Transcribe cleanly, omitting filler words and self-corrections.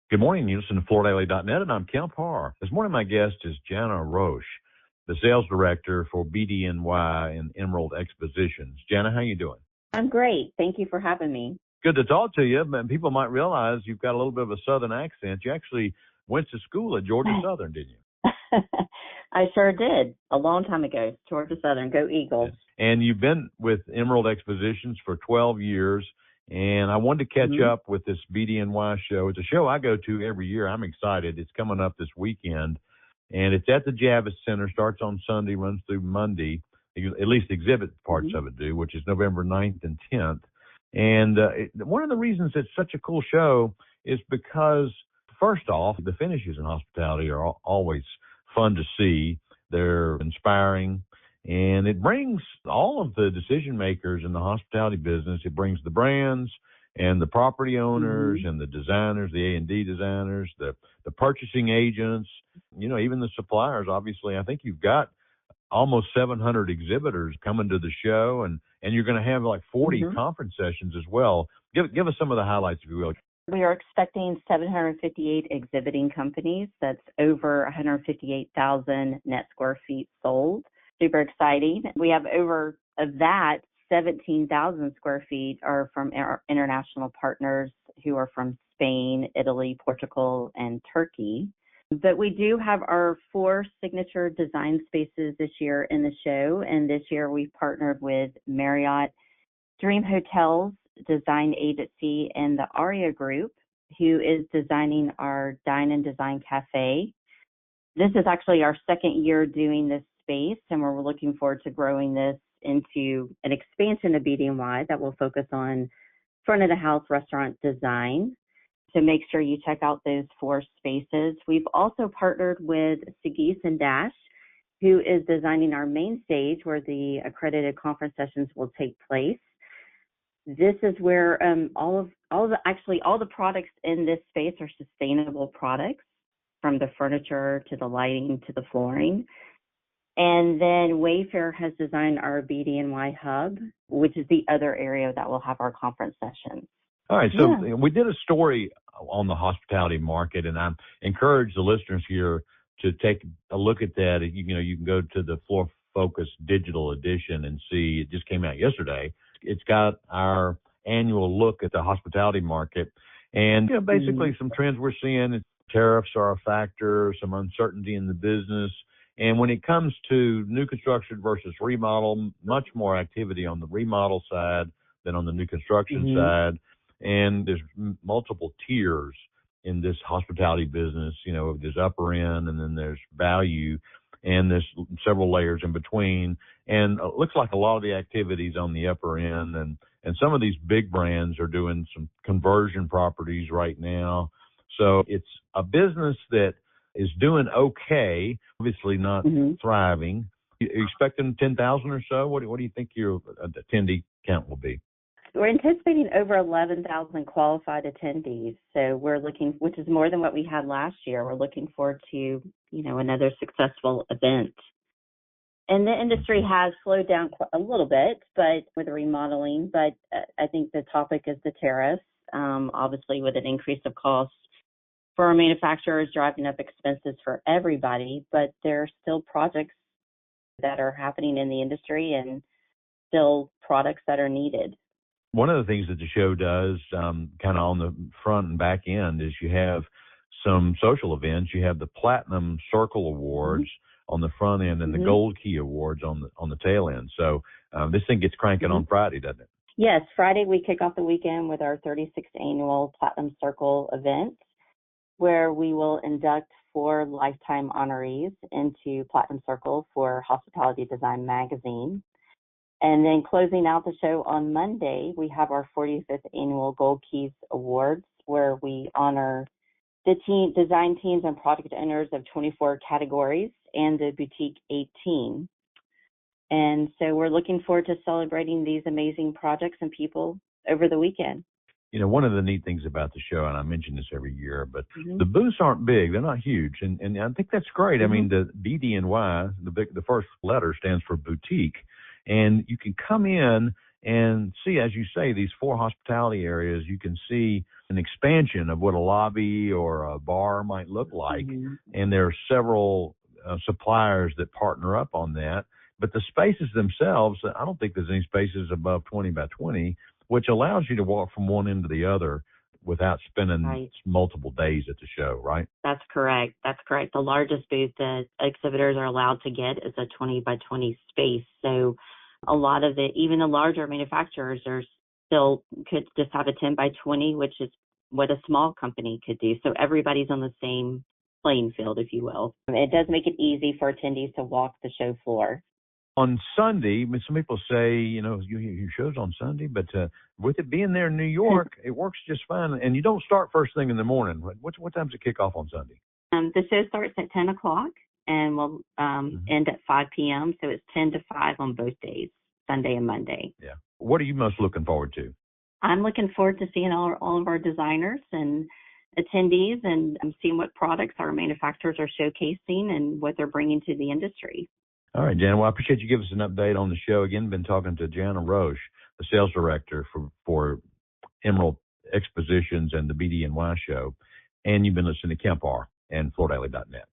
Good morning. You listen to FloorDaily.net, and I'm Kemp Harr. This morning, my guest is Jana Roesch, the sales director for BDNY and Emerald Expositions. Jana, how you doing? I'm great. Thank you for having me. Good to talk to you. But people might realize you've got a little bit of a Southern accent. You actually went to school at Georgia Southern, didn't you? I sure did. A long time ago. Georgia Southern. Go Eagles. And you've been with Emerald Expositions for 12 years. And I wanted to catch up with this BDNY show. It's a show I go to every year. I'm excited. It's coming up this weekend. And it's at the Javits Center. Starts on Sunday, runs through Monday. At least exhibit parts of it do, which is November 9th and 10th. And one of the reasons it's such a cool show is because, first off, the finishes in hospitality are always fun to see. They're inspiring. And it brings all of the decision makers in the hospitality business. It brings the brands and the property owners and the designers, the A&D designers, the purchasing agents, even the suppliers. Obviously, I think you've got almost 700 exhibitors coming to the show, and you're going to have like 40 conference sessions as well. Give us some of the highlights, if you will. We are expecting 758 exhibiting companies. That's over 158,000 net square feet sold. Super exciting. We have over of that, 17,000 square feet are from our international partners who are from Spain, Italy, Portugal, and Turkey. But we do have our 4 signature design spaces this year in the show. And this year we've partnered with Marriott Dream Hotels Design Agency and the Aria Group, who is designing our Dine and Design Cafe. This is actually our second year doing this space, and we're looking forward to growing this into an expansion of BDNY that will focus on front of the house restaurant design. So make sure you check out those 4 spaces. We've also partnered with Sagis and Dash, who is designing our main stage where the accredited conference sessions will take place. This is where all the products in this space are sustainable products, from the furniture to the lighting to the flooring. And then Wayfair has designed our BDNY Hub, which is the other area that will have our conference sessions. All right, so we did a story on the hospitality market, and I encourage the listeners here to take a look at that. You can go to the Floor Focus digital edition and see. It just came out yesterday. It's got our annual look at the hospitality market, and basically some trends we're seeing. Tariffs are a factor, some uncertainty in the business. And when it comes to new construction versus remodel, much more activity on the remodel side than on the new construction side. And there's multiple tiers in this hospitality business. There's upper end, and then there's value, and there's several layers in between. And it looks like a lot of the activities on the upper end, and some of these big brands are doing some conversion properties right now. So it's a business that is doing okay, obviously not thriving. Are you expecting 10,000 or so? What do you think your attendee count will be? We're anticipating over 11,000 qualified attendees. So we're looking, which is more than what we had last year. We're looking forward to, another successful event. And the industry has slowed down a little bit, but with the remodeling. But I think the topic is the tariffs, obviously with an increase of costs for our manufacturers, driving up expenses for everybody. But there are still projects that are happening in the industry and still products that are needed. One of the things that the show does, kind of on the front and back end, is you have some social events. You have the Platinum Circle Awards on the front end and the Gold Key Awards on the tail end. So this thing gets cranking on Friday, doesn't it? Yes, Friday we kick off the weekend with our 36th annual Platinum Circle event, where we will induct 4 lifetime honorees into Platinum Circle for Hospitality Design Magazine. And then closing out the show on Monday, we have our 45th annual Gold Keys Awards, where we honor the design teams and product owners of 24 categories and the Boutique 18. And so we're looking forward to celebrating these amazing projects and people over the weekend. One of the neat things about the show, and I mention this every year, but the booths aren't big. They're not huge. And I think that's great. I mean, the BDNY, the first letter stands for boutique. And you can come in and see, as you say, these 4 hospitality areas, you can see an expansion of what a lobby or a bar might look like. Mm-hmm. And there are several suppliers that partner up on that. But the spaces themselves, I don't think there's any spaces above 20 by 20, which allows you to walk from one end to the other without spending multiple days at the show, right? That's correct. That's correct. The largest booth that exhibitors are allowed to get is a 20 by 20 space. So a lot of even the larger manufacturers could just have a 10 by 20, which is what a small company could do. So everybody's on the same playing field, if you will. It does make it easy for attendees to walk the show floor. On Sunday, some people say, your show's on Sunday, but with it being there in New York, it works just fine. And you don't start first thing in the morning. What time's it kick off on Sunday? The show starts at 10 o'clock and will end at 5 p.m. So it's 10 to 5 on both days, Sunday and Monday. Yeah. What are you most looking forward to? I'm looking forward to seeing all of our designers and attendees and seeing what products our manufacturers are showcasing and what they're bringing to the industry. All right, Jana. Well, I appreciate you giving us an update on the show. Again, been talking to Jana Roesch, the sales director for Emerald Expositions and the BDNY show. And you've been listening to Kemp Harr and FloorDaily.net.